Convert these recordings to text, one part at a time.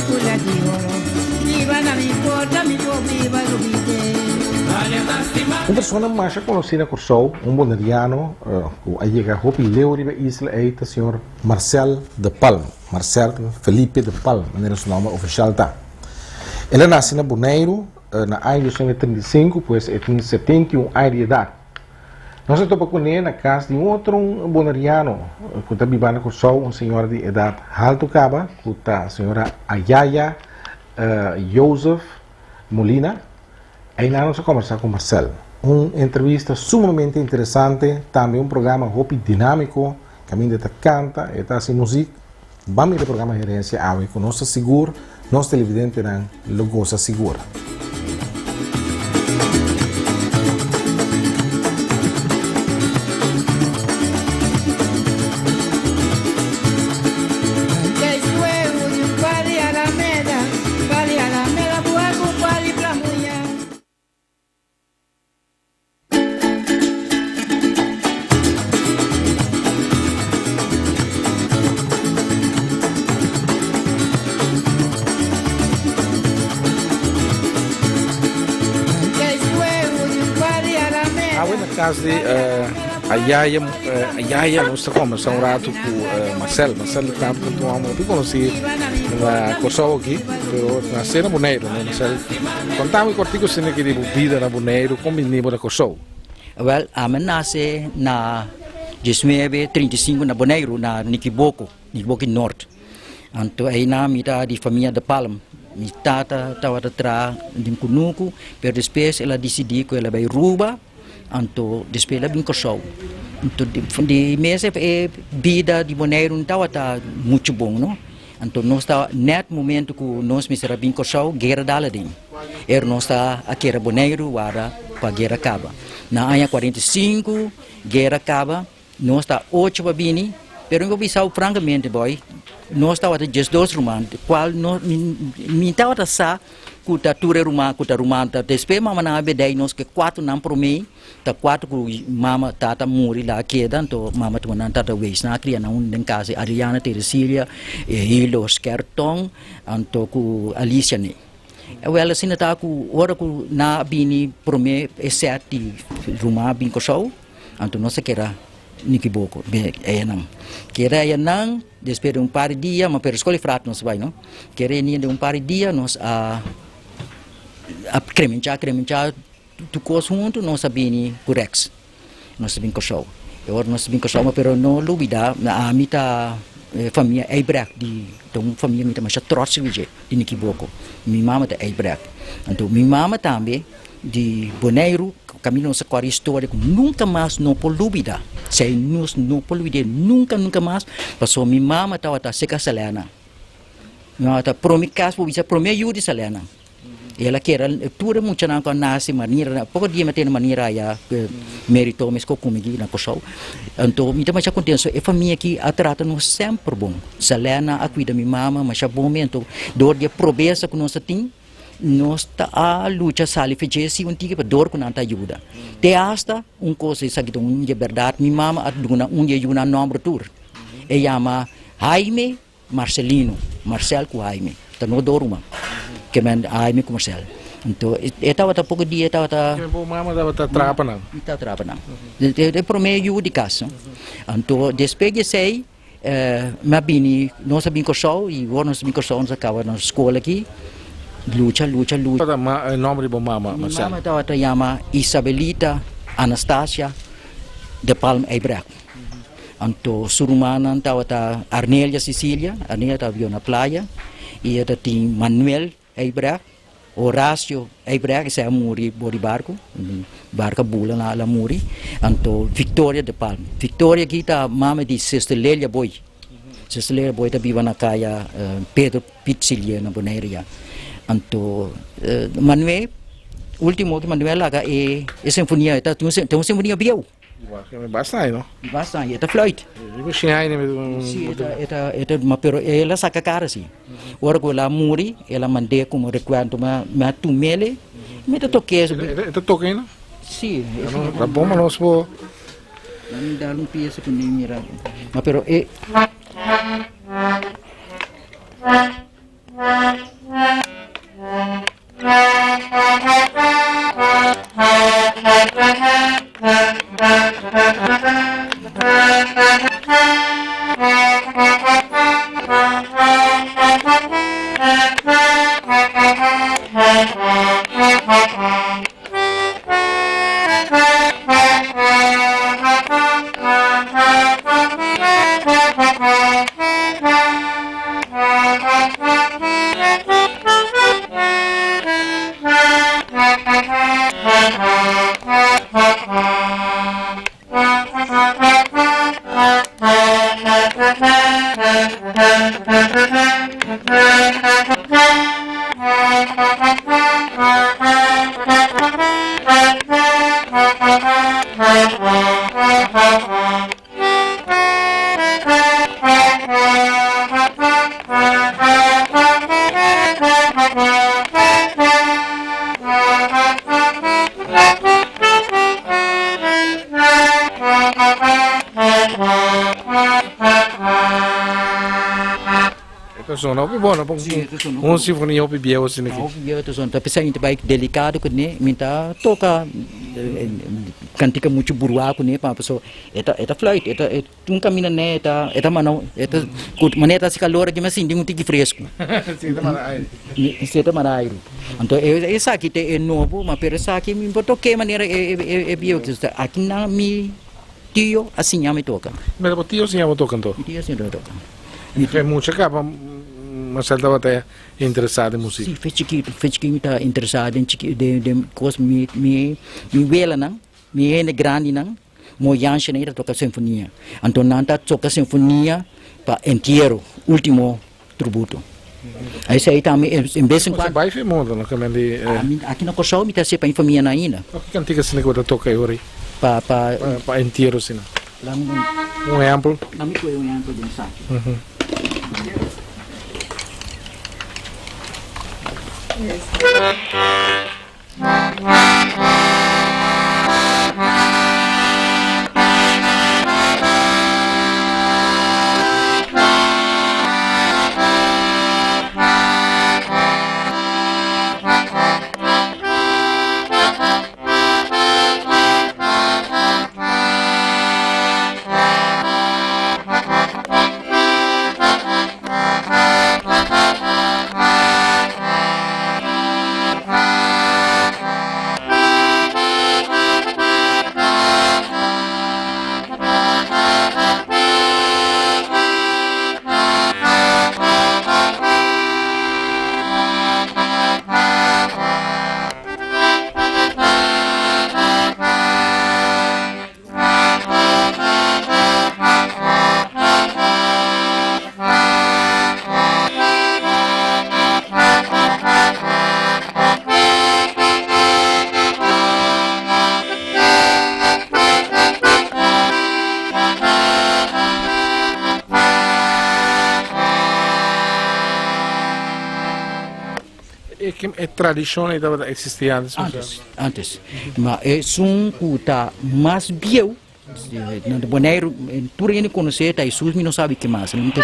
culia de oro. Viva na mi porta, mi po viva lo vite. Uma pessoa mais conhecida por Sou, boneriano, que chega a Hopi Leuribe Isla é o senhor Marcel de Palma, Marcel Felipe de Palma, maneira seu nome oficial tá. Ele nasceu na Bonaire, na ano de 1935, pois ele tinha 71 anos de idade. Nós estamos com ele na casa de outro boneriano, que está vivendo com Sou, senhora de idade alto caba, que está a senhora Ayaya Joseph Molina. Aí nós vamos conversar com Marcel. Uma entrevista sumamente interessante, também programa Hopi dinâmico, que a mim canta, e está assim música. Vamos ver o programa Gerência Aue, com nossa seguro, nosso televidente não gosta segura. Casa de Ayaya nós estamos conversando um rato com Marcel está muito amor eu conheci na Kosovo aqui mas nasceu na Bonaire né Marcel contamos contigo se não queria vida na Bonaire como vinimos na Kosovo. Well, nasce na 1935 na Bonaire na Niquiboco Norte. Então aí na mitad de família de Palma. Minha tata estava atrás de Kunuku, pero depois ela decidiu que ela vai Ruba. Anto depois ela vem Kosovo. Então de mês vida de Bonaire não estava muito bom, não? Então nós estava net momento que nós misera vim Kosovo guerra daladin. Era nós está aqui era Bonaire para a guerra acaba. Na ano 45 guerra acaba, nós está 8 babini, pero eu pensava francamente boy, nós estava de 2 rumãs, qual nós me estava sa kuta ture rumah ta despe mama na bedai nos ke 4 nam pro mei ta 4 ku mama tata muri la kedan to mama tu nan tata weis na kriya na un den casa Ariana Teresilia Hilo Skertong anto ku Alicia ne well sinata ku ora ku na bini pro me esati rumah bin ko show anto no se kera Niquiboco enam kera enam despe de par dia ma per escola frat nos vai no kera ni de par dia nos a cremenchar tu cos junto nós sabini curex nós sabin ko show eu nós sabin ko show pero no lubida na amita família Eibrecht de família mita mas trots de Niquiboco minha mama de Eibrecht então minha mama também de Bonaire caminho sa qual história nunca mais no polubida sei nos no polubida nunca mais passou minha mama estava seca Selena não tá promicas por isso promeu de Selena ela que era tudo muito não com nasce maneira pouco dia metendo maneira já mérito mas comigo na Kosovo então me também já contento a família aqui a trata nos sempre bom Selena a cuida minha mama mas já bom momento dor de pobreza que nós tem nós tá a luta sali fez um para dor com nanta ajuda te hasta coisa isso aqui de verdade minha mama a duna ajuda número tour e chama Jaime Marcelino Marcel com Jaime tá no doruma que men Jaime com Marcel então estava tá pouco dia estava tá que mama estava trapa não tá trapa não de promeio de casa então despegue sei mabini nós sabin ko show e nós sabin ko show nós acaba na escola aqui luta nome de mama Marcel mama estava chama Isabelita Anastasia de Palma Eibrecht então surumana estava tá Arnelia Cecilia Arnelia estava na praia e ada tem Manuel Eibrecht Horácio Eibrecht esse é muri bori barco bula na la muri então Victoria de Palma Victoria kita mama de Cecilia Boy tá viva na caia Pedro Pizzilia na Bonaire então Manuel último que Manuel aga é sinfonia tá tem uma sinfonia biau bastante não bastante tá flauta sim pero ela saca cara assim ora que ela muri ela mande como recuento ma tu mele me tá toquando sim tá bom mas nós vou me dar peça com mira mas pero Sono hopi buono, un sinfonia hopi bieu sini. Hopi tu son, tapi saya minta baik delikado kan ni, minta toca cantica muito buruaco né, para pessoa, eta flight, um caminho né, eta mano, eta maneta se calor que mas sim, um tique fresco. Seta marairo. Então essa aqui é novo, mas per essa aqui me importa que maneira é bio que está aqui na mi tio assim já me toca. Mas o tio assim já me toca então. Tio assim já me toca. E fez muita capa, mas ele estava até interessado em música. Sim, fez chiquinho está interessado em de coisa me vela não, me é grande não, moianche não toca sinfonia. Então não tá toca sinfonia para inteiro, último tributo. Aí sai também em vez em quando. Você vai ver muito, não que me aqui na Corsau me tá se para infamia na ainda. O que cantiga se negócio toca aí? Para inteiro sim. Um exemplo. Lá me foi um exemplo de saque. É tradição ainda existia antes. Mas é um que mais bio. No Bonaire, tudo ele conhecer, tá isso não sabe que mais. Não tem.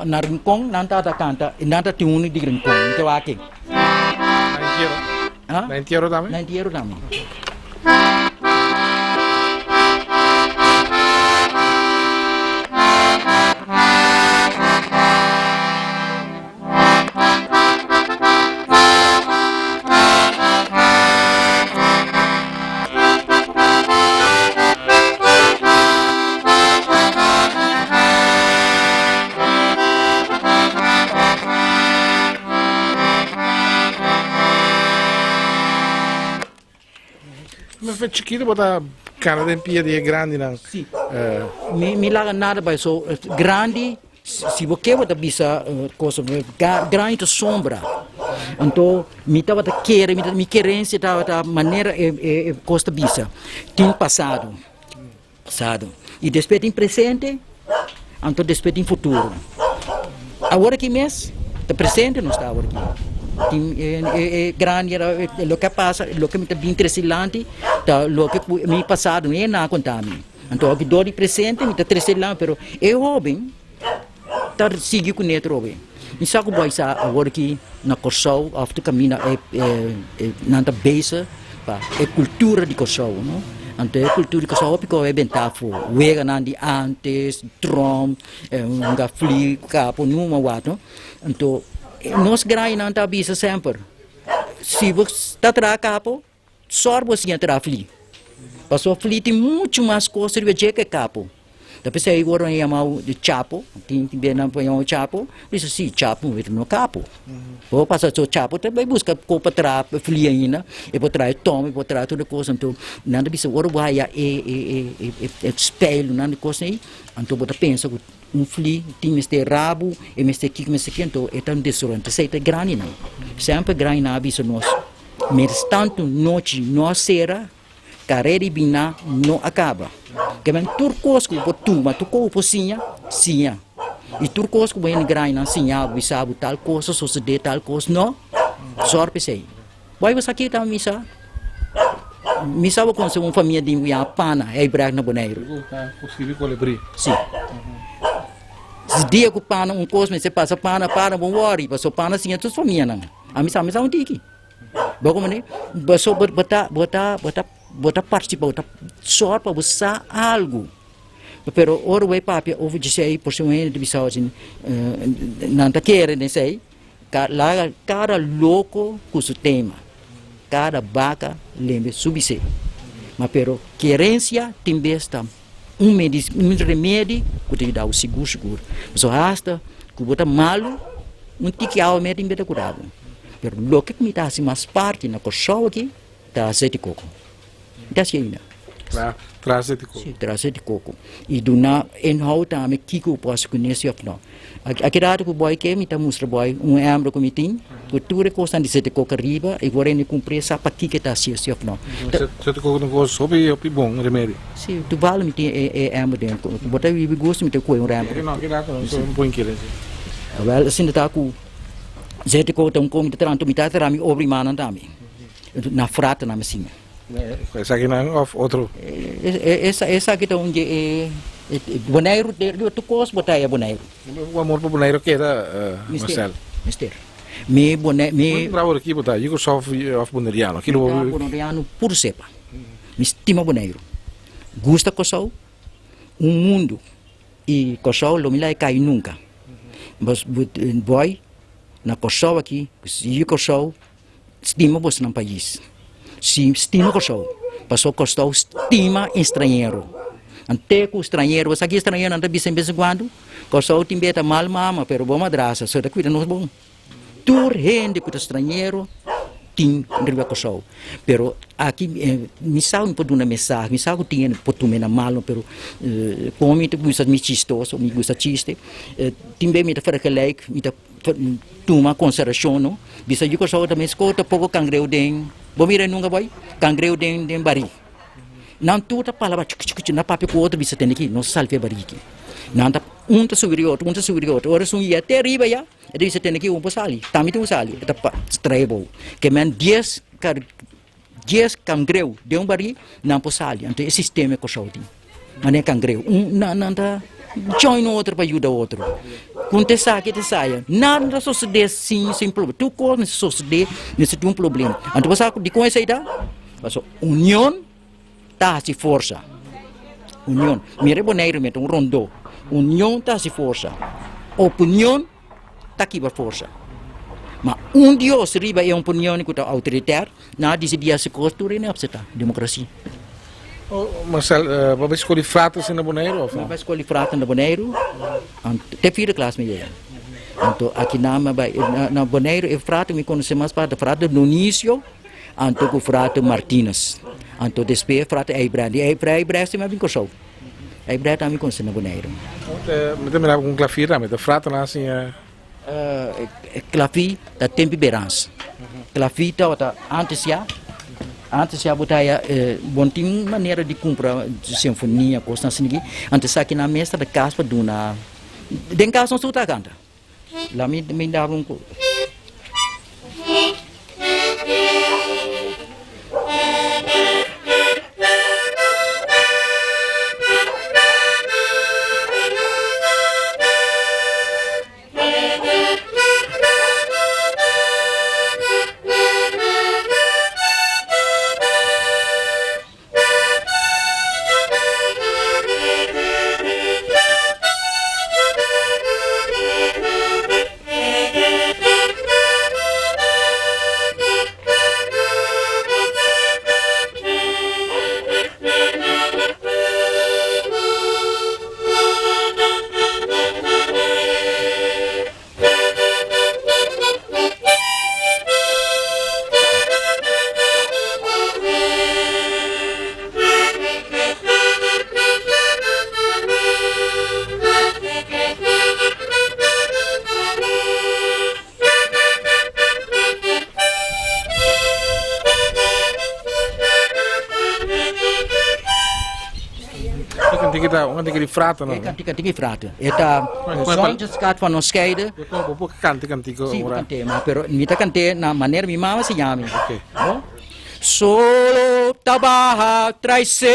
Na rincón nanta canta nanta tiuni di rincón itu aqui na entierro também chiquito botar cara de pia de grande não. Sim. Me larga nada vai só grande se você botar bisa coisa grande de sombra. Então me tava da querer me querência da maneira costa bisa. Tem passado e depois tem presente, então depois tem futuro. Agora que mês, o presente não está agora aqui. Grande lo que passa, lo que me está bem interessante, lo que me passado não é nada contar me. Então aqui dor de presente me está interessante, pero é jovem, tá seguir com neto jovem. Mi sa ko boy sa agora que na Corsol of the camina nanta base pa é cultura de Corsol, não? Ante é cultura de Corsol porque é bem tafo. Wega nandi antes drum um gafli capo numa wato. Então nós grai nanta bisa sempre. Se você está tra capo, só você entra fli. Passou fli tem muito mais coisas de que capo. Depois aí agora eu chamo de chapo, tem bem não põe o chapo, isso sim chapo no capo. Vou passar o chapo, também busca copa trap, flia ainda, e vou trazer tome, vou trazer toda coisa, então nada bisa agora vai espelho, nada coisa aí, então vou pensar que fli tem este rabo, e este aqui, então é tão desordem, sei que grande não, sempre grande na bisa nós, mas tanto noite nós será carreira bina não acaba. Que men turcos que botuma, tu co pocinha, sim. E turcos que vem grande na sinha, bisabu tal coisa, sucede tal coisa, não? Sorte sei. Vai você aqui tá missa? Missa com uma família de uma pana, é branco na boneiro. Possível colibri. Sim. Se dia que pana coisa, mas se passa pana, bom worry, passou pana sim, tu família não. A missa um tiki. Bago né? Passou bota participar, bota só para buscar algo. Pero ora o papi ouve dizer por cima de bisau assim, não tá querendo nem sei. Cada louco com seu tema, cada vaca lembra subir. Mas pero querência também está um remédio que te dá o seguro. Só basta que bota malo, tique ao médico bem curado. Pero lo que me dá assim mais parte na coxão aqui, tá azeite coco. Das ainda. Traz de coco. Sim, traz de coco. E do na enhou também kiko posso conhecer aqui não. Aqui dá que o boy que me tá mostra boy ambro que me tem, cultura costa de sete coco riba e agora ele cumprir essa aqui que tá assim aqui não. Sete coco não gosto, sobe bom remédio. Sim, tu vale me tem ambro dentro. Botar o gosto me tem com ambro. Não, que dá com um bom querer. Well, assim tá com sete coco tão como de tranto me tá trami obri manan também. Na frata na mesinha. Essa aqui não é outro. Essa aqui tá onde boneiro de tu cos botar é boneiro. O amor por boneiro que era Marcelo. Mister. Me boneiro me bravo aqui botar. Eu só of boneriano. Aquilo boneriano puro sepa. Me estima boneiro. Gusta cosau mundo e cosau lo milai cai nunca. Mas boy na cosau aqui, se eu cosau estima você no país. Se estima cosau, passou cosau estima estrangeiro. Ante com estrangeiro, você aqui estrangeiro anda bem vez em quando, cosau tem beta mal mama, pero bom madraça, só da cuida não é bom. Tur rende com estrangeiro, tem riba cosau. Pero aqui me sabe um pouco uma mensagem, me sabe que tinha pouco menos mal, pero como me gusta me chistoso, me gusta chiste, também me dá para que like, me dá tuma consideração, não? Bisa juga cosau também escuta pouco cangreu den. Bom, mira nunca vai, cangreu den bari. Não tudo palavra na papel com outro bisa tem aqui, não salve bari aqui. Não tá tá subir outro, ora são ia até riba já, ele bisa tem aqui sali, também tem sali, tá strebo, que men 10 cangreu de bari, não sali, então esse sistema que eu mas é cangreu, não tá join outro para ajudar outro. Quando te saia, nada sucede sem problema. Tu corre sucede nesse um problema. Então você de conhecer aí, mas união tá se força. União, mire boneiro me um rondo. União tá se força. Opinião tá aqui para força. Mas Deus riba é opinião que tá autoritário, nada decidia se costura nem abseta democracia. Marcelo, vai escolher fratas na Boneiro? Vai escolher fratas na Boneiro, até 4 classe me é. Então aqui na Boneiro é frata me conhece mais para frata no início, então com frata Martínez. Então depois frata Eibrand, Eibrand se me vem com show. Eibrand também conhece na Boneiro. Me também com clafira, me da frata lá assim clafi da tempo berança. Clafi tá antes já botava bom tem maneira de comprar sinfonia coisa assim aqui antes aqui na mesa da casa para dona den casa não suta canta lá me dava onde que ele frata não? É cantiga frata. Eta só de scat van ons scheiden. Eu como um pouco cantiga Sim, ora. cantei, mas pero mita cantei na maneira minha mama se chama. Ok. Solo trabaja traiceiro,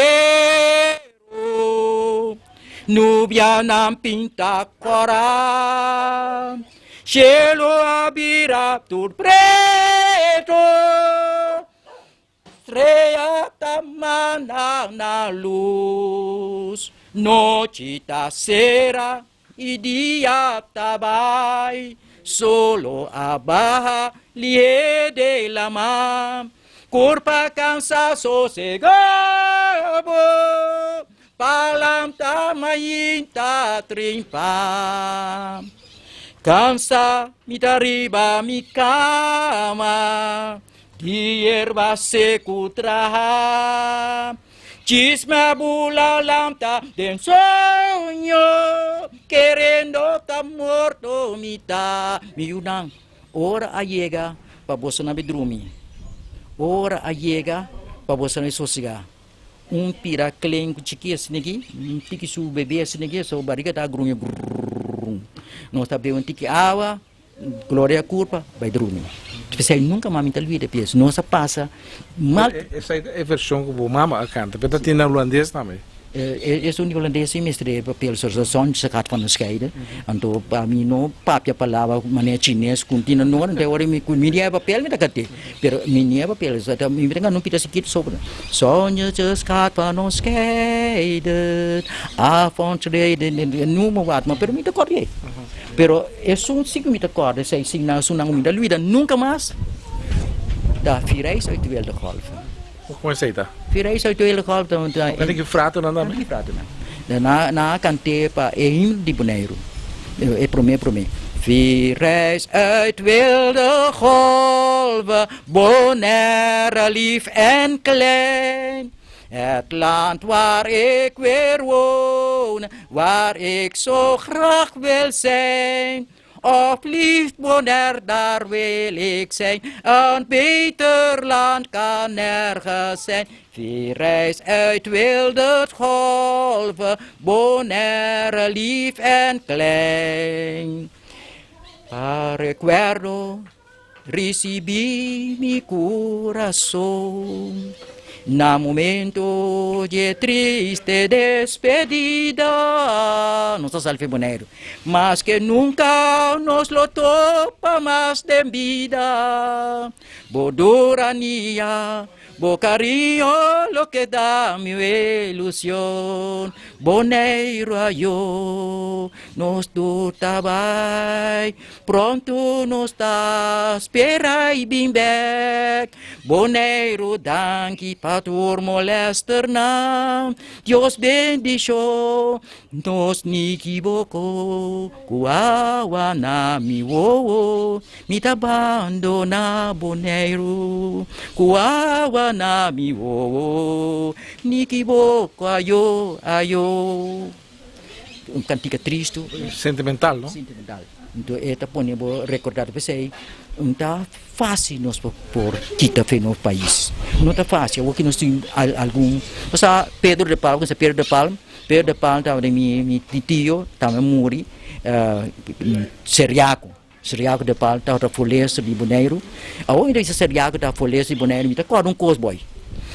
nubia não pinta cora, cielo abrirá tudo preto, estrela tamana na luz, noite tá será e dia tá vai, solo a barra lhe de la mão. Curpa cansa sossegado, palam tamayin ta trimpa. Cansa mi tariba mi cama, di erva seco traha. Chisme bula lamta den sonho, querendo tá morto mita. Mi unang, ora a llega pa bosa na bedrumi. Ora a chega para você não sossegar. Pira clean com chiquinha assim aqui, pique su bebê assim aqui, só barriga tá grunha. Nós tá bebendo tique água, glória curva, vai dormir. Você nunca mais me talvez depois, não se passa mal. Essa é a versão que o mama canta, mas tem na holandês também. É o único holandês que mestre papel sobre som de sacar van de scheiden. Então, para mim não papia palavra maneira chinês continua não, então agora me é papel me dá cate. Pero me é papel, só tá me brinca não pita sequer sobre. Sonho de sacar van de scheiden. A fonte de não me vai, mas pero me dá correr. Pero é só um cinco me dá correr, sei sim na sunang me dá luida nunca mais. Da fireis uit de wilde golven. Como é isso aí, tá? Fireis uit de wilde golven. Tem que frata não dá mais. Na cantei para hymne de Bonaire. É promê. Fireis uit wilde golven, Bonaire lief en klein. Het land waar ik weer woon, waar ik zo graag wil zijn. Of lief Bonaire, daar wil ik zijn. Een beter land kan nergens zijn. Vereis uit wilde golven, Bonaire lief en klein. Recuerdo, recibí mi corazón. Na momento de triste despedida, nossa salve Bonaire, mas que nunca nos lo topa más de vida. Bodurania, bo cariño, lo que da mi ilusión. Bonaire yo, nos tutabai, pronto nos da espera y bim back. Bonaire danki patur molester nam, Dios bendijo, nos ni equivoco, kuawa na mi wo, mi abandona Bonaire, kuawa na mi wo, ni equivoco ayo. Cantiga triste. Sentimental, não? Sentimental. Então, esta pone vou recordar para você, não está fácil nós por kita fe no país. Não está fácil. Eu que nós tem algum, você Pedro de Palma, Pedro de Palma estava de mi tio, estava muri, Seriaco de Palma estava folhas de Bonaire. Aonde esse Seriaco da folhas de Bonaire, me tá com cosboy.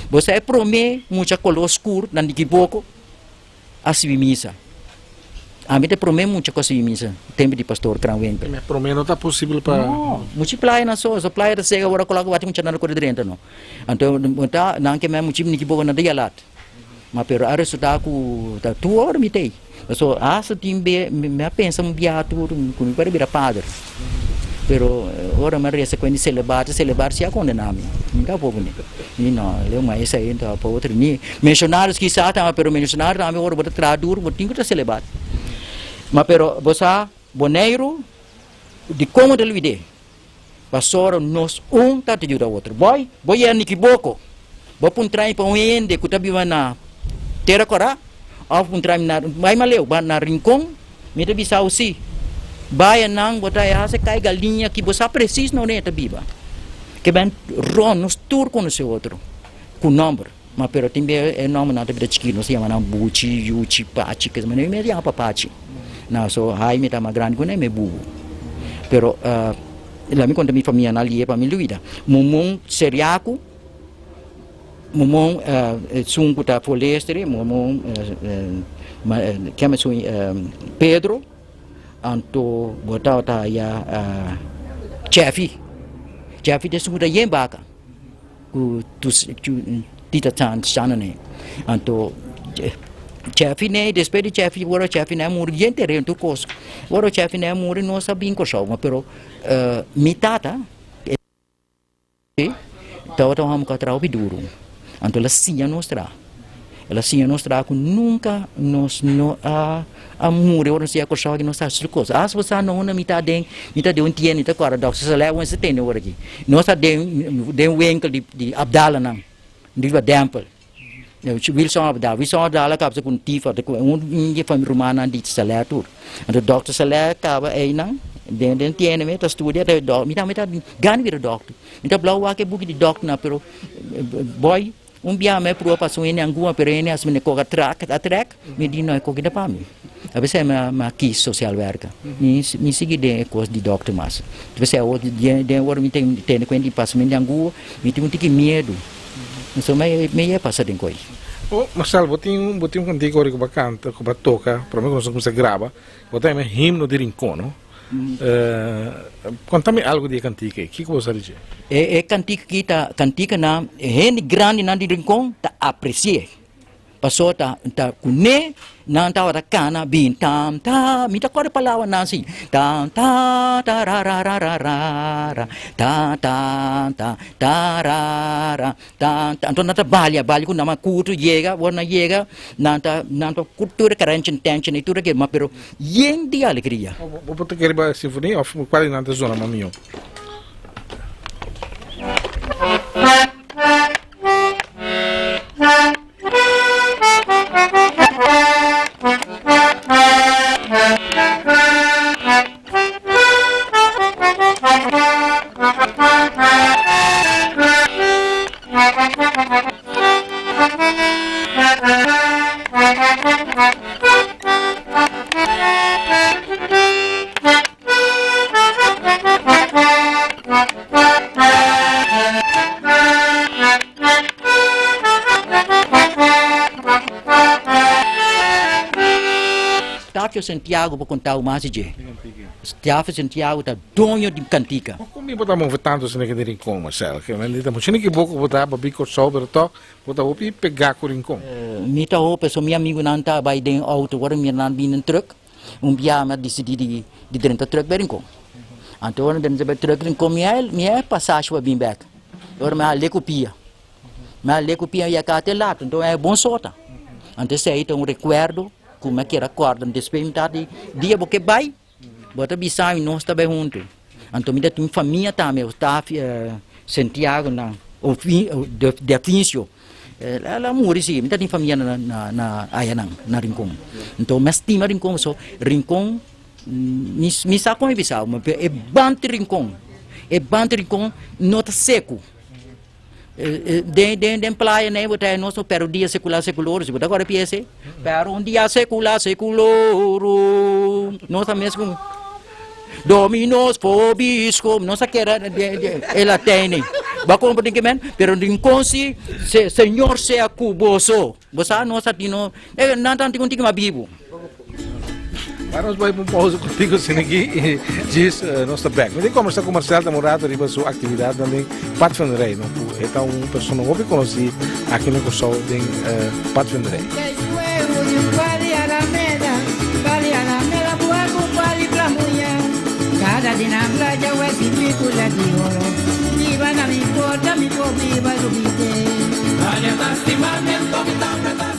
Você promete muita color escuro, não de pouco. A missa. A mim te prometo muita coisa missa. Tempo de pastor Cranwente. Mas prometo não está possível para. Não, muita praia na só, a praia da cega agora coloca bate muita nada corre dentro não. Então não que mesmo muito nem boa nada ialat. Mas pero a resultado com da tua hora me tem. So asa timbe me pensa um biato com para virar padre. Pero ora Maria se quando celebar se a condenami. Não dá povo nem. Não, leu mais aí então para outro nem. Missionários que sata, pero missionário também ora botar tradur, botinho que celebar. Mas pero você Bonaire de como de luide. Pastor nos tá te ajuda outro. Boy é nikiboco. Boy pun trai pa ende ku tabi na terra cora. Of pun trai na mai maleu na rincon, me te bisa usi. Baia nang botai hase cai galinha que você precisa não é tabiba. Que ben ron nos tur com o seu outro. Com número. mas pero também é nome na vida chiquito, se chama não buchi, yuchi, pachi, que mas nem me chama pachi. Não, so hai me tá mais grande que nem me bubu. Pero lá me conta minha família na ali para me luida. Mumum seriaco, mumum sungu ta folestre, mumum que é Pedro, anto botar ta ya chefi de sungu da yembaca. Ku tita chan chana ne anto chefi ne depois de chefi woro chefi ne muri gente rento cos woro chefi ne muri não sabia coisa mas pero mi tata tava ham ka trau biduro anto la sinha nostra que nunca nos no a muri woro sia coisa que não está coisa as você não na mitade tiene tá agora dog se leva um setembro woro aqui nós de winkel de Abdala não di ba dampel Wilson Abdala kap se kun tifa de un família romana di salatur and doctor sala kaba einang den tiene meta studia de mita gan vir doctor mita blawa ke buki di doctor na pero boy bia me pro passo em angua pero ene as me ko track me di no ko gida pami abese ma ki social worker mi sigi de course di doctor mas abese o de wor mi tem quindi passo em angua mi tem tiki medo so me passa den coi. Oh, Marcelo, botinho contigo que vai cantar, que vai tocar, para mim como se grava, botar um himno de Rincon, não? Conta-me algo de cantica, o que você diz? É cantica na é grande na de Rincon, tá apreciar. Passou tá cune não tá ora cana bin tam ta mita cor palavra nasi tam ta tararararara ta ta ta tarara ta então nata balha com nama culto chega nanta cultura carente tension itu que mas pero yen de alegria vou botar que a sinfonia ou qual é na zona maminho. Santiago para contar o mais de Santiago tá dono de cantica. Como me botar muito tanto se não quer Rincon, Marcelo? Que não dita muito nem que pouco botar para bico sobre to, botar o pi pegar com Rincon. Me tá o pessoal meu amigo não tá vai den auto, agora me não vem truck, dia me decidi de dentro truck para Rincon. Então quando dentro do truck Rincon me é passagem para vir back. Agora me ale copia e a cá até lá, então é bom sorte. Antes sei então recuerdo como é que era acorda depois metade dia porque vai bota bisai nós também junto então me dá uma família também está Santiago na o fim de Afincio ela morre sim me dá uma família na Ayanang na Rincon então me estima Rincon so Rincon me saco me bisau mas é bante Rincon nota seco den playa né botar nosso pero dia secular se botar agora piece pero dia secular nós mesmo dominos fobisco nossa que era ela tem ba como tem que men pero dinconsi senhor sea cuboso você nossa dino não tanto contigo mas vivo. Vamos para um pausa contigo, Senegui, e diz nossa back. Me conversar com o Marcelo Tamorado riba sua atividade também patvendrei, não? É um personagem que conheci aqui no Corsol de patvendrei. Cada dia na praia eu estive de ouro. Viva na minha porta, me viva do bite. Olha, tastimamento, tastimamento.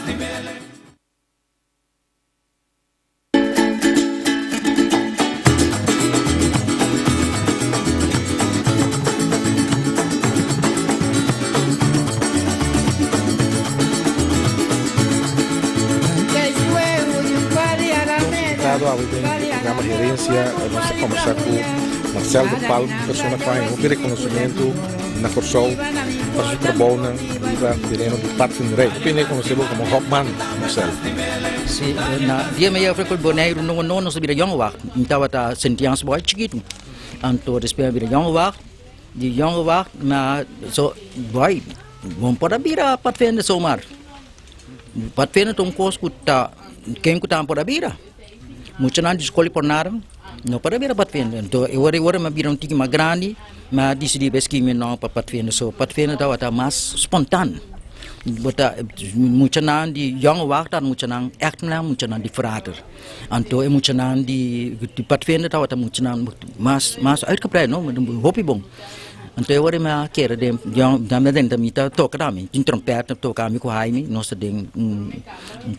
Programa Gerência, nós vamos conversar com Marcelo de Palma, pessoa que faz um reconhecimento na Corsol para su trabajo en el terreno de Patvinderij. Tiene conocido como Hopman, Marcel. Si na dia me ia frequent Bonaire no se vira jonge wacht. Então tá sentians boy chiquito. Anto despe vira jonge wacht. Die jonge wacht, maar so boy, bom para vira Patvender somar. Patvender tom kos kuta quem kuta para vira. Muita nan escolhe por nada. No para vira Patvender. Então eu me vira tiki mais grande, mas decidi pesquisar não para Patvender. So Patvender tá mais espontâneo. Bota muita nan di jonge wacht dan muita nan echt nan muita nan di frater. Anto muita nan di Patvender tá muita nan mas uitgebreid no, met een hoopie bom. Anto eu word me keren de dan met den mita toca dami, in trompete toca ami ko haimi, no se ding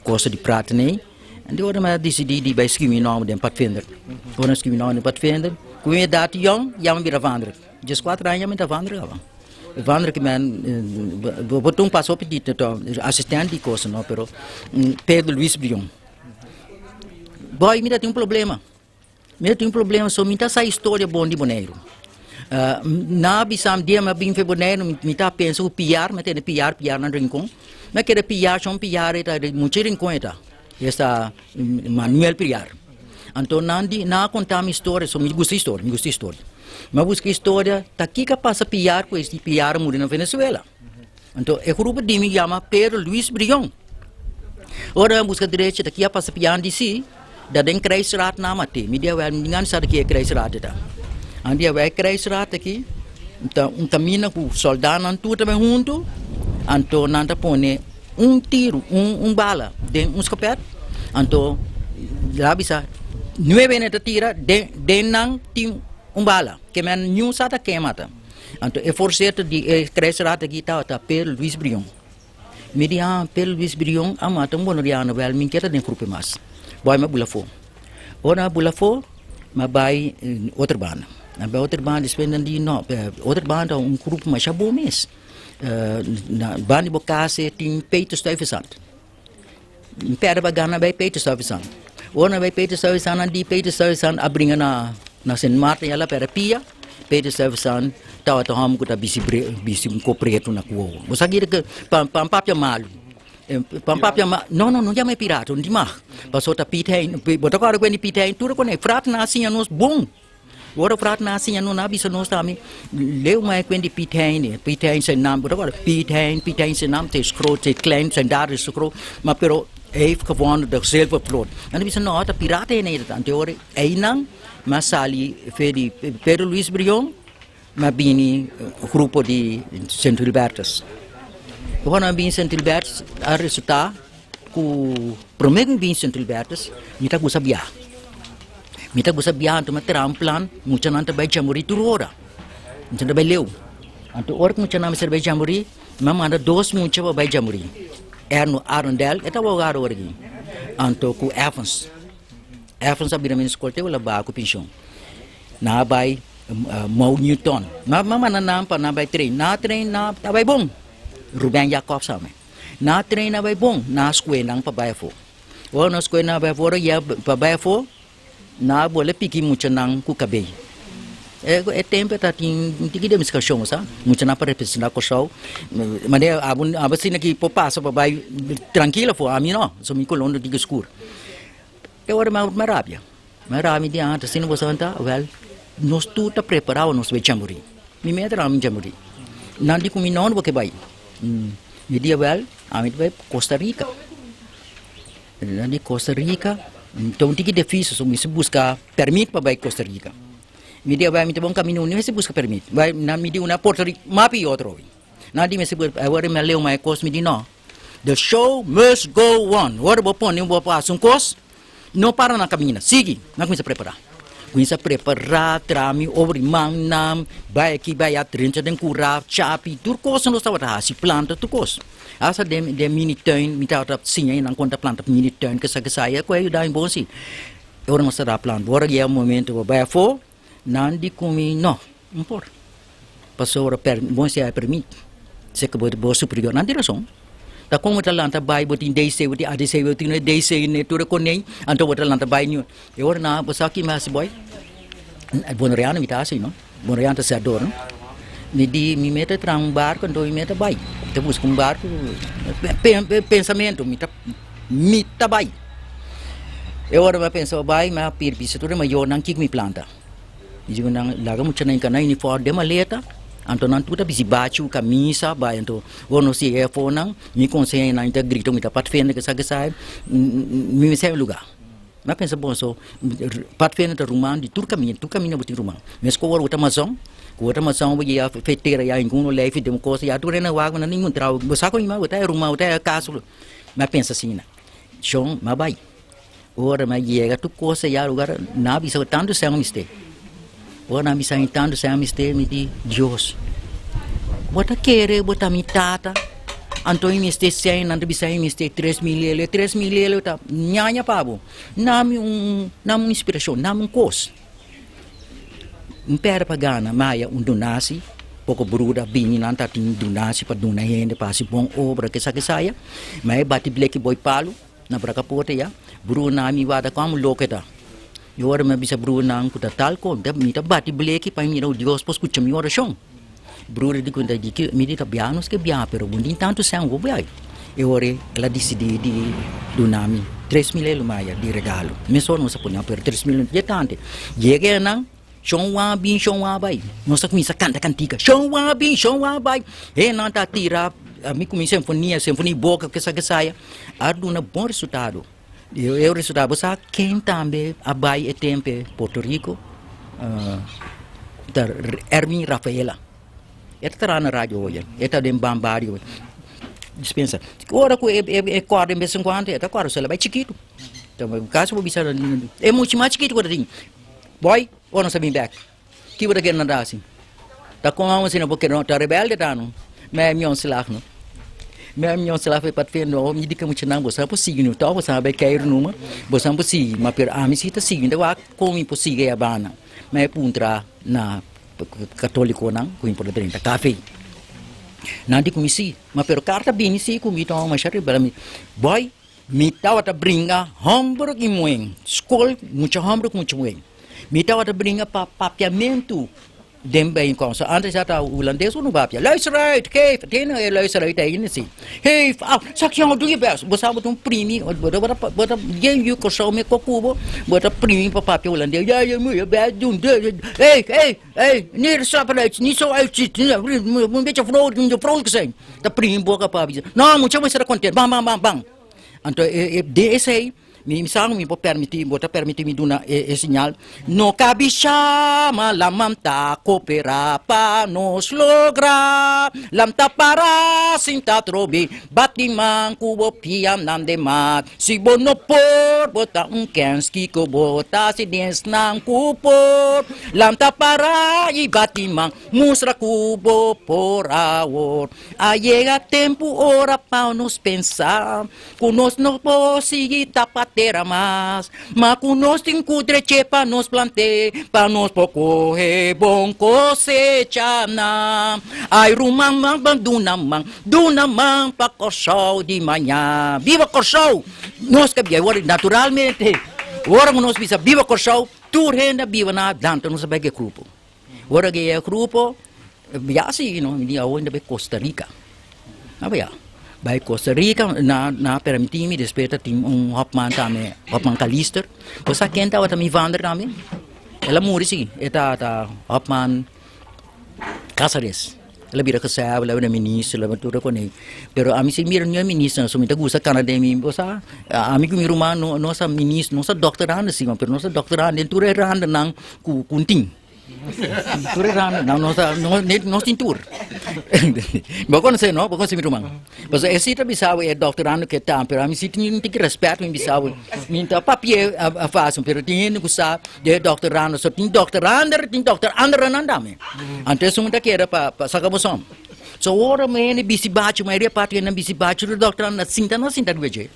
coisa de prata nei. En eu word me decidi di bij skimi no met den Patvender. Word skimi no met Patvender. Kom je dat jong, ja me weer vanderen. Just 4 jaar met vanderen gaan. Vanderen que men botou passou pedir assistente de coisa não, pero Pedro Luiz Brion. Boy, me tem problema. Me tem problema, só me tá essa história bom de Bonaire. Na bisam dia me bem Bonaire, me tá pensando piar, me tem piar na rincão. Me quer piar, só piar eta de muito rincão eta. Esta Manuel Piar. Então na contar minha história, só me gusta história. Mas busca história, tá aqui que passa piar com este piar morreu na Venezuela. Então, é grupo de me chama Pedro Luiz Brion. Ora busca direita, tá aqui a passa piar de si, da den kruisraad na mate. Me dia vai ninguém sabe que é kruisraad tá. Andi vai kruisraad aqui. Então, caminho com soldado não tudo também junto. Então, nanda pone tiro, bala, den escopeta. Então, lá bisa 9 neta tira, den nang tim bala, que men new sata queimata. Então, é forçado de crescer aqui tá Pedro Luiz Brion. Me dia Pedro Luiz Brion, amata bonoriano, vel min quer den grupo mais. Boy me bulafo. Ora bulafo, ma vai outra banda. Na outra banda spenden di no, outra banda grupo mais bom mês. Na banda bocase tem Peter Stuyvesant. Pera bagana bij Peter Stuyvesant. Ora bij Peter Stuyvesant di Peter Stuyvesant abringa na Saint Martin ela para pia. Peter Stuyvesant tawa to ham kuta bisi ko preto na kuo. Bosa gira ke pampap ya malu. Pampap ya no ya me pirato ndi ma. Passou ta pitain, bota agora quando pitain tudo quando é frat na assim nos bom. Ora frat na assim no na bisa nos tami. Leu mai quando pitain se nam bota agora pitain se nam te scroll te klein zijn daar is scroll, maar pero heeft gewonnen de zilvervloot. En dan bisa no ta pirata in Nederland. Teorie einang Masali Fedi Pedro Luiz Brion, ma bini grupo di Sint Hilbertus. Quando bini Sint Hilbertus, a resulta ku promego bini Sint Hilbertus, mita gusa biya. Mita gusa biya anto materam plan, mucha nanta bay jamuri turora. Mucha bay leu. Anto ork mucha nama ser bay jamuri, mama anda dos mucha bay jamuri. Erno Arundel, eta wogaro orgi. Anto ku Evans. Evans abira min escolte wala ba ko pension. Na bay Mau Newton. Mama na nampa na bay train. Na train na tabay bong. Ruben Jacob same. Na train na bay bong. Na square nang pabayfo. O na square na bayfo ya pabayfo. Na bola piki mucha nang ku kabay. É tempo tá tinha de discussão, sabe? Muita na para representar com show. Mas é abassim aqui por passo para vai tranquila for a mim não. Só me colondo de escuro. Eu era mais rápido. Mais rápido de antes, se não você anda, well, nós tudo tá preparado nós vai jamuri. Me mete lá me jamuri. Não digo me não porque vai. Me dia well, a mim vai Costa Rica. Não de Costa Rica. Então tinha difícil, só me se buscar permite para vai Costa Rica. Me dia vai me ter bom caminho, não se busca permite. Vai na me dia uma Porto Rico, mapi outro. Não de me se busca, agora me leu mais coisa me di não. The show must go on. Agora vou pôr um passo um coisa. Não para na caminha, sigue, não começa a preparar. Começa a preparar, trame, obri, mangnam, vai aqui, vai atrás, tem curar, chapi, tudo coisa não estava assim, planta, tudo coisa. Essa de mini tuin, me estava sim, aí não conta planta mini tuin, que saia, que aí dá em bom sim. Agora não está planta, agora é o momento, vai for, não de comer, não importa. Passou a bom se é permite, se acabou de boa superior, não tem razão. Ta kung matalanta bay botin day say botin adi say botin day say ne tura konei anto matalanta bay niyo e ora na basaki mas boy bonoriano mitasi no bonoriano sa dor me mete tra barco, então me mete vai. Então busca barco, pensamento, me tá vai. Eu agora penso vai, mas pirpisa tudo, mas eu não quero me planta. E digo não, lá como tinha nem canai uniforme de maleta, então não tudo bisi bate camisa, vai então, ou não se é fona, me consegue na inte grito me tá pat fenda que sai, me sai lugar. Mas pensa bom só, pat fenda de rumã de tudo caminho botir rumã. Mas com outra maçã vai a feiteira já em um leve de uma coisa, já tudo na água não nenhum trau, você com irmão até rumã até caso. Mas pensa assim, né? Chão, mas vai. Ora mas chega tu coisa já lugar na bisa tanto sem mistake. Ora na bisa tanto sem mistake me di Deus. Bota querer bota mi tata. Antônio me este sem nanti bisa me este 3 mil tá nhanha pabo. Nami inspiração, nami cos. Pera pagana maia donasi. Pouco bruda bini nanta tin donasi para dona gente para bom obra que saia. Mas bate black boy palo na braca porta ya. Bruna mi wada kamu loketa. Eu ora me bisa Bruna ang kuta talco, da mi ta bati bleki pa mi Dios pos kucha mi ora shong. Bruna di kunta di que mi ta bianos que bia pero bundin tanto sangue vai. Eu ora ela decidi di donami 3 mil maia di regalo. Me sono sa punya per 3 mil de tante. Yege nang shong wa bai. No sa kumisa canta cantica. Shong wa bai. E não ta tira a mi comi sinfonia boca que saia. Ardu na bom resultado. Eu resultado sa quem também abai e tempe Porto Rico da Hermin Rafaela. Eta na rádio hoje. Eta dem bambário. Dispensa. Ora com é 40 50, eta 40 se vai chiquito. Então o caso vou bisa é muito mais chiquito agora tem. Boy, ou não sabe back. Que vou querer nadar assim. Tá com a assim porque não tá rebelde tá não. Mas me on selach não. Mesmo eu sei lá foi para ver no me diga muito não você pode seguir no tal você vai cair numa você pode seguir mas per a mim se tá seguindo eu como impossível é a bana mas é puntra na católico não com importante café não digo me sim mas per carta bem sim com me toma mas chare para mim boy me tava a brincar hambúrguer e moen escola muito hambúrguer muito moen me tava a brincar para papiamento Dembei com so antes já tá o holandês ou não vai luister uit geef tem luister uit aí nesse hey só que eu do you best você botar primi bota quem you co me cocubo bota primi para papel holandês já eu muito bad hey nem só para nem só uit um beetje vrolijk que sei tá primi boca para não muito mais será contente bang então desse aí Misal mi po permitir mi duna sinal no cabe chama la mamta coopera pa nos logra lamta para sinta trobi batiman kubo piam nam de mat si bono por bota kenski ko bota si dens nang kupor lamta para i batiman musra kubo por awor a llega tempo ora pa nos pensar conos no posigi tapat terra mas nos tem cudre chepa nos plante pa nos poco he bom cosecha na ai rumang dunamang pa corsau de manhã viva corsau nós que naturalmente ora nos bisa viva corsau tu renda viva na danta nos sabe que grupo ora que é grupo biasi no dia onde be Costa Rica ya Bij Costa Rica, na permitir me despertar hopman também, hopman Kalister. Você kenta wat mi vander também? Ela muri sim, eta hopman Casares. Ela vira que sabe, ela é ministra, ela tudo com ele. Pero a mim se mira não é ministra, só me tá gusta Canadá me, você, a mim que me rumah nossa ministra, nossa doutoranda sim, pero nossa doutoranda tudo é randa nang kunting. Tudo randa, não tem tour. Bakon se no, bakon se mi rumang. Mas esse tá bisau é doutorando que tá, pero a mim se tem que respeito me bisau. Minta papier a faz, pero tem que usar de doutorando, só tem doutorando nandame. Antes um tá que era para sacabosom. So ora me bisi bate, maioria parte na bisi bate do doutorando sinta do veje.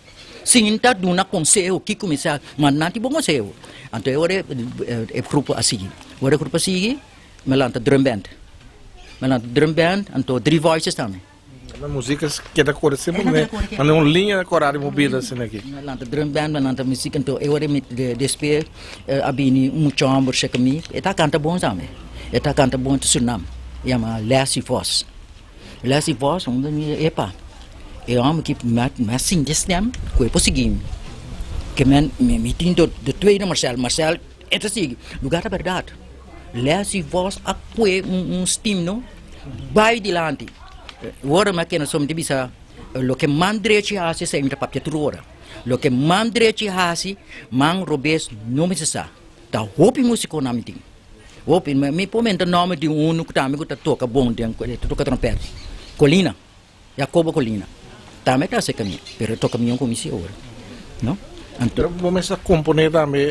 Sinta duna conselho que começar, mas não tem bom conselho. Então ora é grupo assim. Ora grupo assim, melanta drum band. Melanta drum band, então 3 voices também. Na música que da cor sempre, né? Mas não linha coral mobile assim aqui. Melanta drum band, melanta música, então eu ora me despe abini muito amor chega me. Eta canta bom também. Eta canta bom de Suriname. chama Leslie Voss. Leslie Voss, onde me epa. É homem que me assim destem, que é possível. Que me tinto de tweede Marcel, é assim, lugar da verdade. Leslie Voss apoia steam, não? Vai dilante. Agora me quero só me bisa, lo que mandrete hace se me papia turora. Lo que mandrete hace, man robes não me sa. Tá hopi músico na meeting. Hopi me pomenta nome de que também que toca bom, toca trompete. Colina, Jacobo Colina. Também tá se caminho, pero toca minha comissão, não? Então, vamos a componer também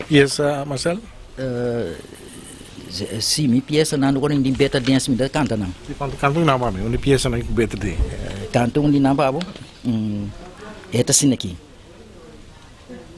peça, Marcel? Sim, minha peça não agora em beta dance me dá canta não. Canto não, mami, uma peça não beta de. Canto onde não babo. Eta assim aqui.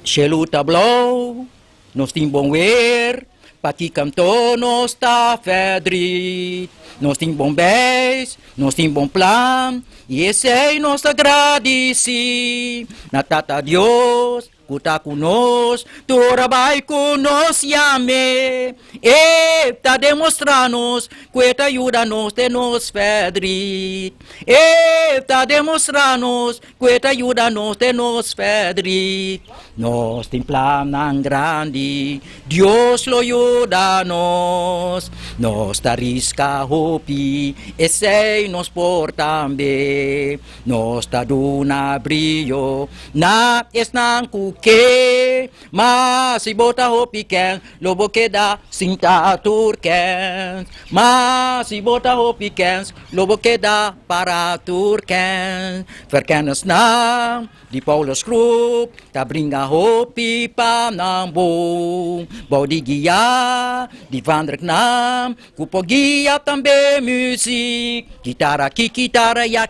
Chelu tablou, nós tem bom ver, para que cantou nós tá fedrit. Nós tem bom beijo, nós tem bom plano, e esse é nós agradece. Na tata Deus, que está conosco, tu trabalha conosco e ame. E tá demonstrando que te ajuda nós de nos fedrit. E tá demonstrando que te ajuda nós de nos fedrit. Nós tem plano grande, Deus lo ajuda nós. Nós tá risca hopi, esse nos por também. Nós tá duna brilho, na esnanku que, mas se bota hopi quem, lobo que dá cinta turquens. Mas se bota hopi quem, lobo que dá para turquens. Verkennis na, die Paulus groep, tá bringa hopi pa nambo. Body guia, die vandrek nam, kupo guia também muziek. Gitara ki gitara ya,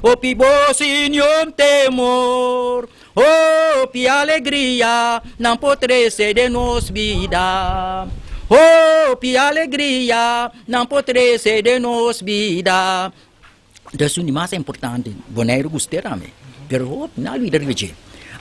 hopi bosinhom temor. Hopi alegria, não pode ser de nos vida. Hopi alegria, não pode ser de nos vida. Isso é o mais importante. Boneiro gostei também. Pero na vida de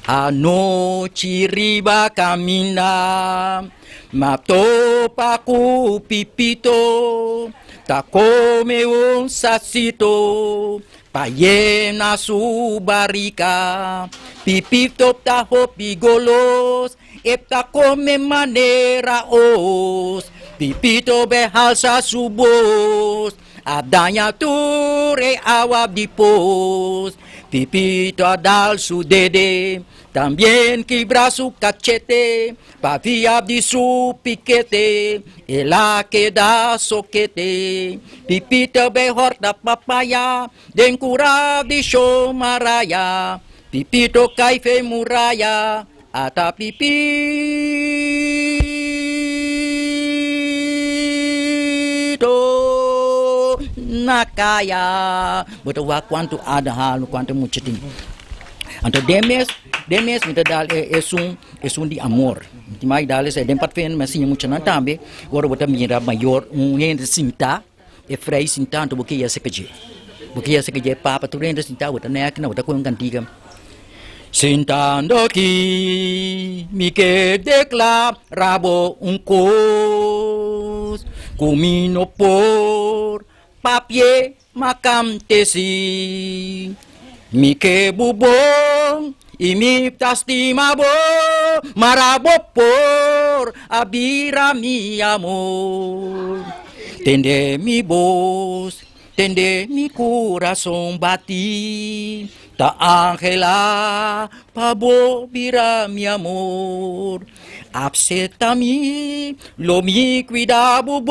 a noite riba camina, matou pa cu pipito, tá come sacito, paie na sua barrica, pipito tá hopi golos, e tá come maneira os, pipito behalsa subos. A danha ture awab dipos, pipito adal su dede, também quebra su cachete, pa viab di su piquete, ela que dá soquete, pipito be horta papaya, den curab di shomaraya, pipito caife muraya, ata pipito. Na kaya, betul quanto ada hal, quanto muito tem. Então demes me dá é de amor. Mais dá é dempat fen, mas sim muito não também. Agora botar mira maior gente sinta, é frei sinta, então porque ia se que papa tu renda sinta, botar nek na botar com cantiga. Sentando aqui, me que declarabo cos, comino por papier macam tesi, mi que bubon e mi tastima bo, marabo por abira mi amor, tende mi voz, tende mi coração bati, ta angela pabo bira mi amor. Abseta-me, lo me cuida bom,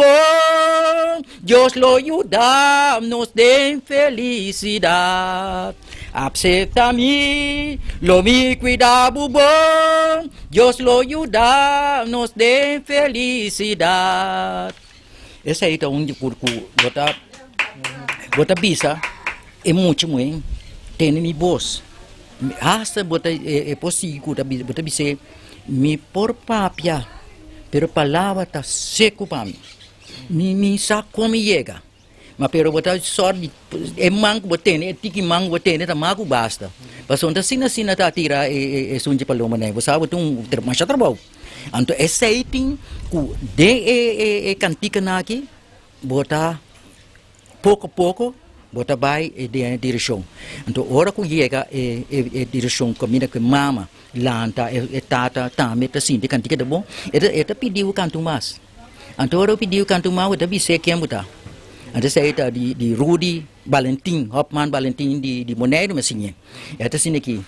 Deus lo ayuda, nos dê felicidade. Abseta-me, lo me cuida bom, Deus lo ayuda, nos dê felicidade. Esse aí tá onde curco, bota bisa, é muito bom, tem mi voz. Hasta bota é possível, bota bisa. Mi por papia, pero palavra tá seco para mim. Mi saco como chega. Mas pero botar sorte, é mango botene, é tiki mango botene, tá mago basta. Passou então sina tá tira sunji paloma né. Você sabe tu macha trabalho. Então, esse item, de cantica aqui, bota pouco a pouco, bota vai de direção. Então, hora que chega a direção, caminha com mama, lanta, tata, também, assim, de cantica de bom, ele pediu canto mais. Então, hora pediu canto mais, ele bisa quem botar. Então, saya di Rudy Valentin, Hopman Valentin di Monero, mesinnya. Itu sini aqui.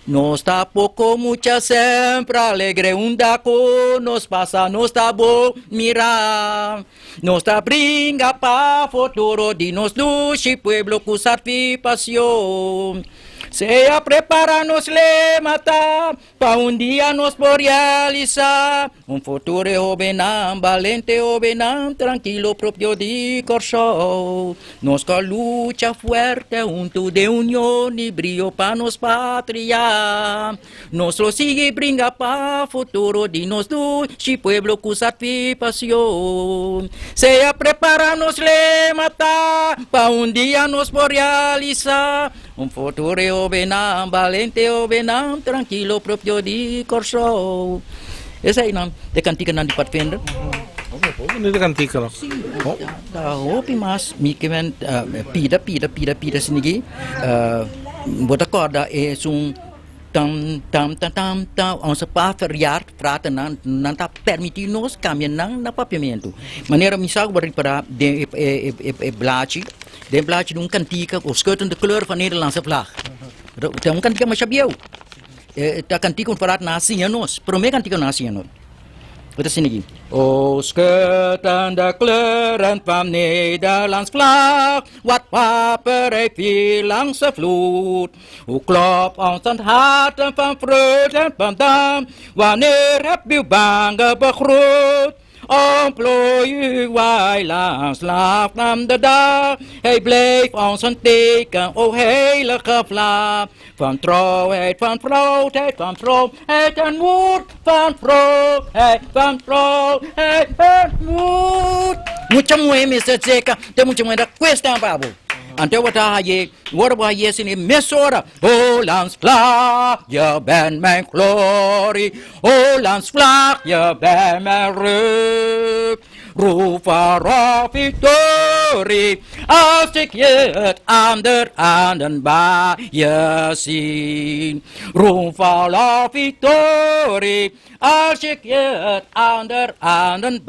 Nos está pouco, mucha sempre alegre, daco, nos passa, nos está bom, mira. Nos está brinca pa futuro de nos duche, pueblo cu satisfação. Sea prepara nos le matar, pa dia nos por realizar. Futuro jovenam, valente jovenam, tranquilo propio de corazón. Nos con lucha fuerte, junto de unión y brillo pa nos patria. Nos lo sigue brinca pa futuro de nos duchi, pueblo cu satisfación. Sea prepara nos le matar, pa dia nos por realizar. Futuro jovenam, valente jovenam, tranquilo propio de corazón. Essa aí não, de cantica não de parfenda. Ini de cantica lah. Da hopi mas, mi kemen pida sini. Bota corda tam, on se pa verjaard, praten não tá permitir nos caminhar na papiamento. Maneira misal para de blaadje, de blaadje doen cantica, of schuiten de kleur van Nederlandse vlag. Tem cantica mas sabiau. Ta cantica verraad na nos, pero me cantica na nos. Wat is sini? O schuiten de kleuren van Nederlands vlag, wat wapen viel langs de vloed. Hoe klopt ons het hart van vreugde en van dam, wanneer heb je bange begroet? Ontplooi uw weilands, laat nam de dag. Hij bleef ons een teken, o heilige vlag. Van trouwheid, van vrouwheid, van vroomheid en moed. Van vroomheid, van vrouwheid en moed. Mucha mueme se zeker, te mucha mueme da questa babo. Ante wat je sini mesora. Hollands vlag, je bent mijn glorie. Hollands vlag, je bent mijn rug. Roep waarop victorie, als ik je het aan den je zie. Roep waarop victorie, als ik je het aan den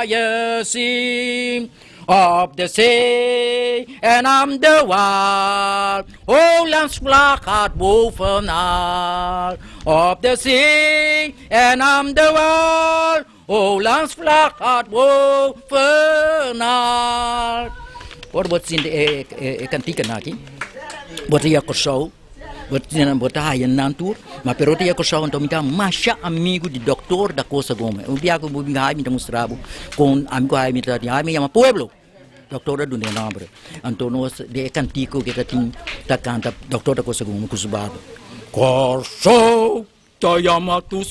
je zie. Op de zee en aan de wal, Hollands vlag gaat bovenal. Op de zee en aan de wal, Hollands vlag gaat bovenal. Wat zien de cantica naki? Wat je koso? Wat hij nantur? Maar perote je koso então me dá masha amigo de doctor da Costa Gomes. Um dia que eu vou me mostrar com amigo aí me chama pueblo. Doctor do nombre. Então nós de cantico que tá canta doctor da Costa Gomes cusubado. Corso Tayama tu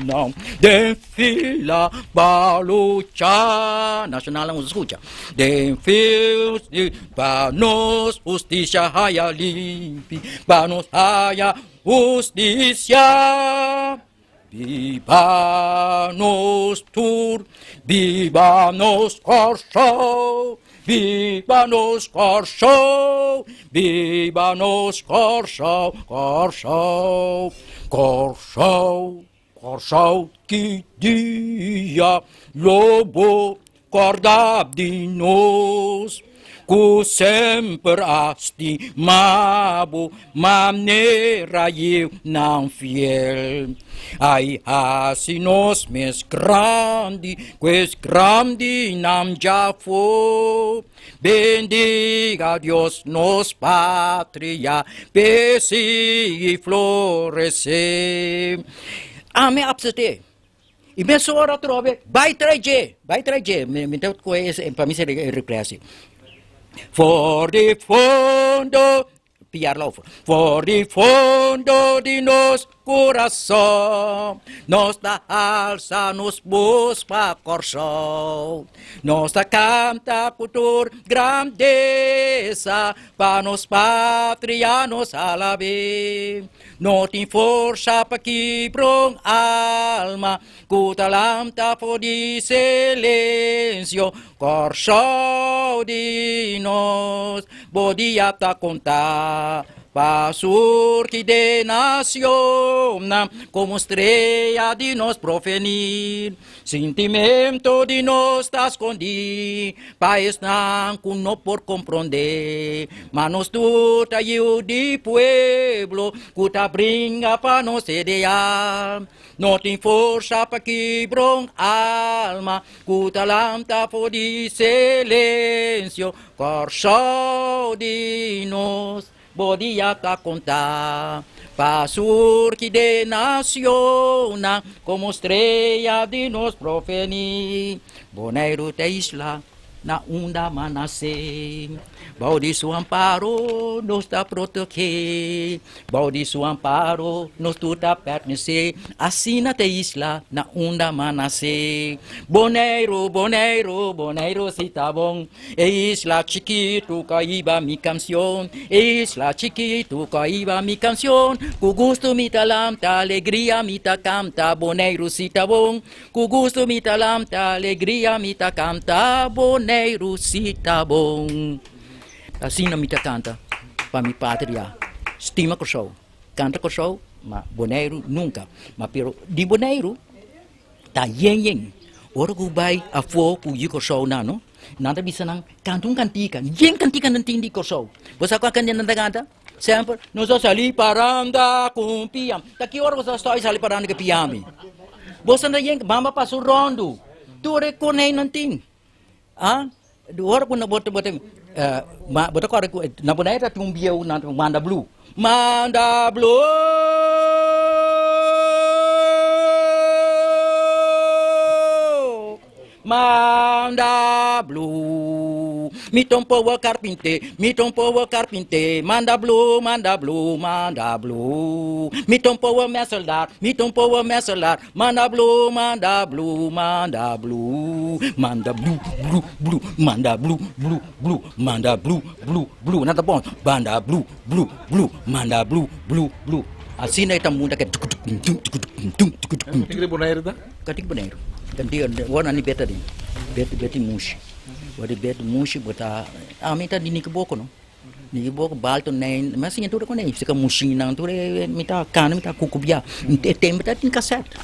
não desfila balucha nacional vamos escuchar desfila para nos justicia haya limpi para nos haya justicia viva nos tur viva nos corso viva nos corso viva nos corso corso corso corso que dia lobo corda de nós cu sempre estimavo maneira eu não fiel. Ai, assim nós mes grande, quis grande não já foi. Bendiga Deus nos pátria, pese e florescer. Amém, absete. E me sora trove, vai trazer, me deu coisa para mim ser represse. For the fundo, Piarlover. For the fundo de nos coração, nos da alça nos busca corso, nos da canta cultura grandeza, para nos patrianos alabe, não tem força para quebrar alma, cutalam tapo de silêncio, corso de nós, podia ta contar. Pasur que de naciona, como estrela de nos provenir, sentimento de nos está escondido, país não por compreender, mas tu tá de pueblo, que tá brinca para nos idear, não tem força para quebrar alma, que tá lanta por de silêncio, corso de nós. Podia ta contar, pasur que de naciona, como estrela de nos provenir, boneiro da isla, na onda manasce, balde su amparo, nos da proteger, balde su amparo, nos tudo pertencer, assim na te isla, na onda manasce, boneiro, boneiro, boneiro se tá bom, isla chiquito, caiba mi canção, isla chiquito, caiba mi canção, com gusto mi talamta, alegria mi ta canta, boneiro se tá bom, com gusto mi talamta, alegria mi ta canta, boneiro se tá bom. Assim na mita canta, para mi pátria, estima com show, canta com show, mas boneiro nunca. Mas pero de boneiro, tá yen. Ora que vai a fogo e com show não, nada bisa nang cantum cantica, yen cantica não tem de com show. Você qual candia não canta? Sempre nós só ali paranda com piam. Daqui hora você só ali paranda com piame. Você não yen, bamba passo rondo, tu reconhece não tem. Ah, ora quando bota bota agora na boneira tem biau na manda blue manda blue me tompo o carpinte manda blue me tompo o meu soldar manda blue manda blue manda blue manda blue nada bom manda blue manda blue assim é tamu da que Tigre boneiro da? katik boneiro kanti wana ni beta din beti mushi wadi beti mushi bota amita di nikiboko no nikiboko balto nem mas assim tudo com nem fica mushi não tudo mita cana mita kukubia tem mita tin cassette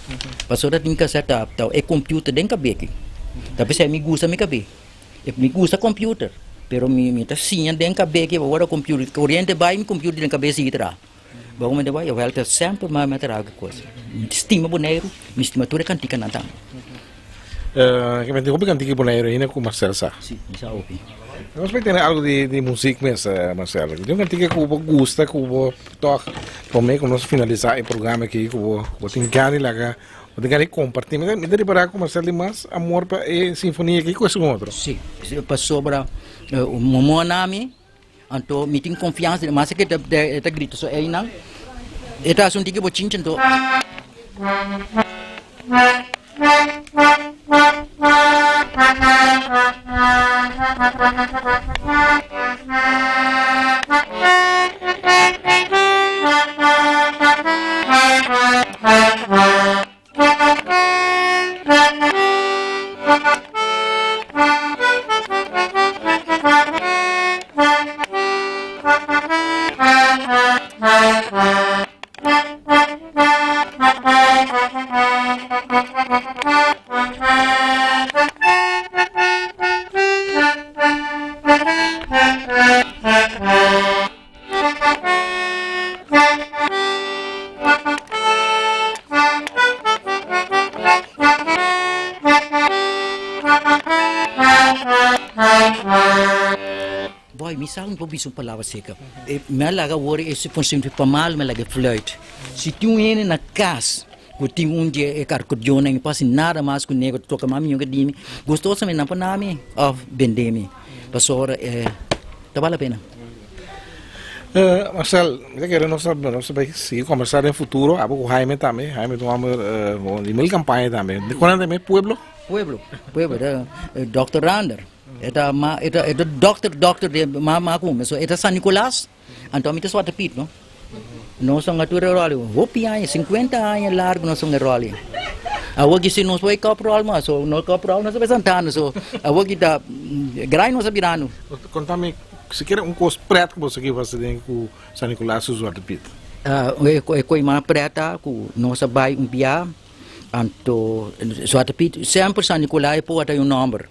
passou da tin cassette tá é computer den cabeki tapi saya me gusta computer pero me tá sim den cabeki agora computer corrente vai me computer den cabeça itra bom me vai eu volto sempre mais meter coisa estima boneiro me estima tudo cantica nada. Que me dijo que cantique boneiro ainda com Marcelo Sá. Sim, já ouvi. Nós vai ter algo de música mesmo, Marcelo. Tem um cantique que eu gosto, que eu toco. Também quando nós finalizar o programa aqui, que eu tenho que lá, eu tenho que compartilhar. Me dá para com Marcelo mais amor para a sinfonia aqui com esse outro. Sim, passou para o Momonami, então me tem confiança, mas que tá grito só aí não. Eta assunto que vou tinha então. Boy, misal não vou uma palavra seca. Me laga ora esse conceito para mal me laga fluit. Se tu ene na casa, que tem dia é carcodiona, não passa nada mais com nego toca mami que dime. Gostoso me não para nome of bendeme. Passou ora vale a pena. Marcel, eu quero nós saber se conversar em futuro, a pouco Jaime também, Jaime tomamos uma campanha também. De quando também pueblo? Pueblo, Dr. Rander. Eta doctor de mama aku, so eta San Nicolas, então me suatu pit, no? Nós somos atura roli, hopi anos, 50 anos largo nós somos roli. Awag si nós foi corporal mas, so nós corporal nós sabemos so awag da grai nós sabirano. Contame, se quer coisa preta que você aqui vai fazer com San Nicolas suatu pit. Coi mana preta ku nós sabai pia, anto suatu pit sempre San Nicolas po ada number.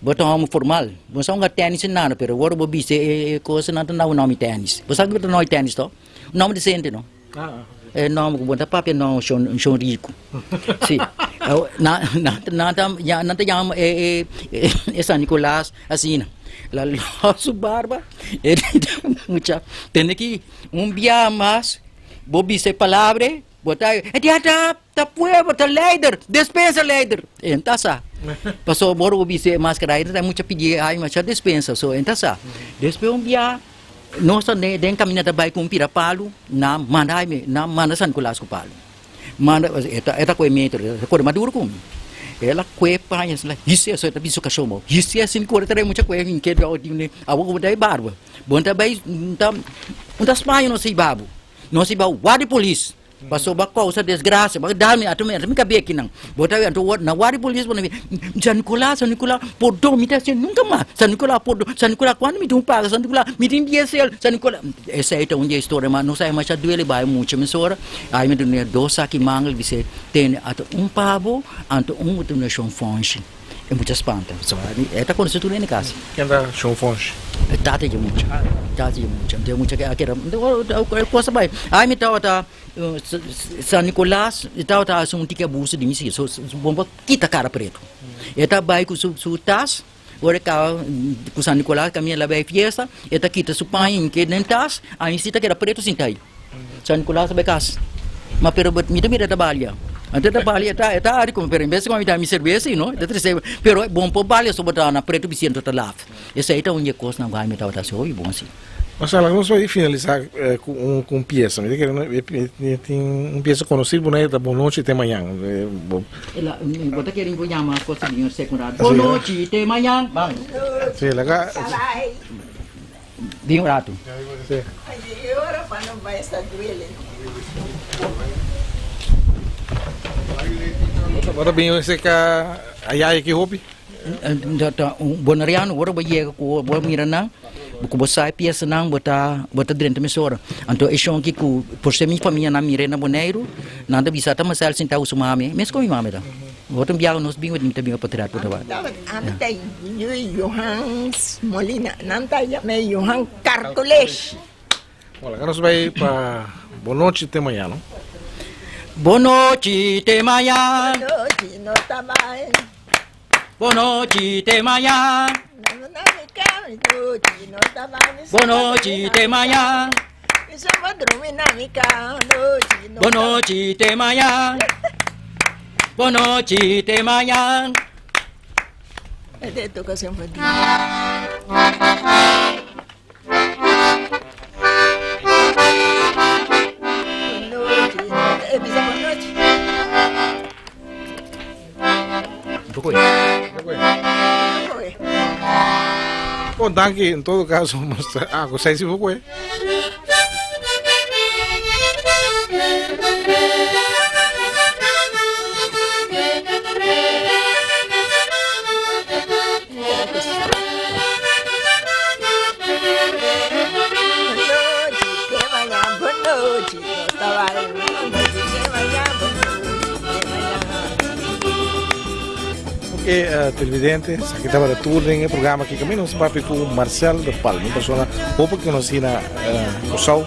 Botão homo formal, você não tênis nada, pero agora vou dizer coisa não tem nome tênis. Você sabe que não é tênis, tó? Nome decente, não? É nome que bota papel não, chão rico. Sim. Não tem chama San Nicolás assim. La losso barba, ele mucha. Tem que dia mais, vou dizer palavra, botar, tá pueblo, tá leider, dispensa leider. Então sa. Passou bora o bice máscara aí, tem muita pedir aí, mas já dispensa, so então sa. Depois dia nós nem caminhar também com pirapalo, na manda San Nicolás com palo. Manda eta com metro, com maduro com. Ela cuepa e ela isso é só tá bicho cachorro. Isso é assim que tem muita coisa em que eu digo, a boca botar barba. Bom também não Espanha não sei babo. Não sei babo, guarda polícia. Passou ba causa desgraça, ba dami atome me cabe aqui não. Botar então na guarda polícia para San Nicolás por dormir assim nunca mais. San Nicolás quando me dão paga San Nicolás me tem diesel San Nicolás. Essa é uma história mas não sei mais já duele vai muito me sora. Aí me deu dois saque mangal dice tem pavo anto tem chão fonche. É muito espanta. Só é tá com tudo em casa. Quem dá chão fonche? Tate de muito. Tem muito que aquela coisa vai. Aí me tá San Nicolás, tá um tique abuso de mim, so bomba kita cara preto. Eta vai com su tas, ora cá com San Nicolás caminha lá vai fiesta, eta kita su pai que nem tas, aí se tá que era preto sim tá aí. San Nicolás vai casa. Mas pero me também trabalha. Ante trabalha tá ari como pero em vez como me cerveja, não? Pero é bom para balha sobre na preto bicento tá lá. Essa aí tá uma coisa na vai me tá só bom assim. Marcelo, vamos finalizar com pieza. Me tem pieza conhecida, bonita, boa noite até amanhã. Ela, você quer chamar a coisa de secundário. Boa noite até amanhã. Sim, legal. Vem um rato. Sim. Agora para não vai estar doendo. Agora bem, você que aí que hobby? Bonariano, agora vai com boa mirana. Buku bosai piasa nang bota dentro mesora. Anto eshon ki ku por ser minha família na Mirena Boneiro, nada bisa ta masal sinta usumame. Mes ko mi mame da. Botam biago nos bingo de também para tirar por baixo. Ante Johan Molina, nanta ya me Johan Carcoles. Olha, agora nós vai para boa noite até amanhã, não? Boa noite até amanhã. Noite no tabai. Boa noite até amanhã. Boa noite até amanhã. Boa noite até amanhã. Boa noite até amanhã. Até toca sempre. Bom, danke, em todo caso, gostei se foi. Televidente, aqui estava a turno em programa aqui caminho se papi com Marcel de Palma, uma pessoa pouco que conheci na Cossau.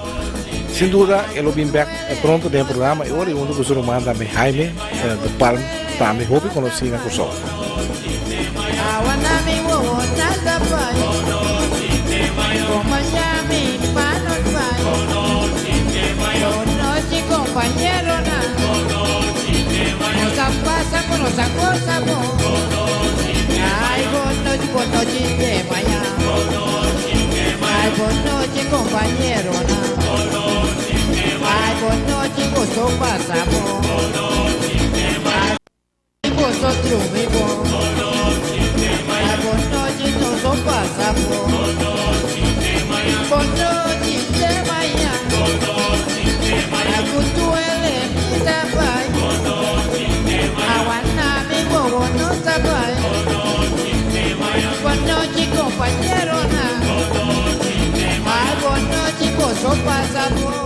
Sem dúvida, ele vem back pronto dentro do programa e hoje onde você manda me Jaime de Palma também pouco conheci na Cossau. Pasa con los cosas, ay, buenas noches de mañana, ay, buenas noches, compañero, na. Ay, buenas noches, gozo pasamos. Ay, gozo triunfo. Ay, buenas noches, gozo pasamos. Buenas noches, de mañana. Ay, kutuele, mita pai. Awana, mi bobo, no sabai. Buenas noches, compañero, na. Ay, buenas noches, gozo pasamos.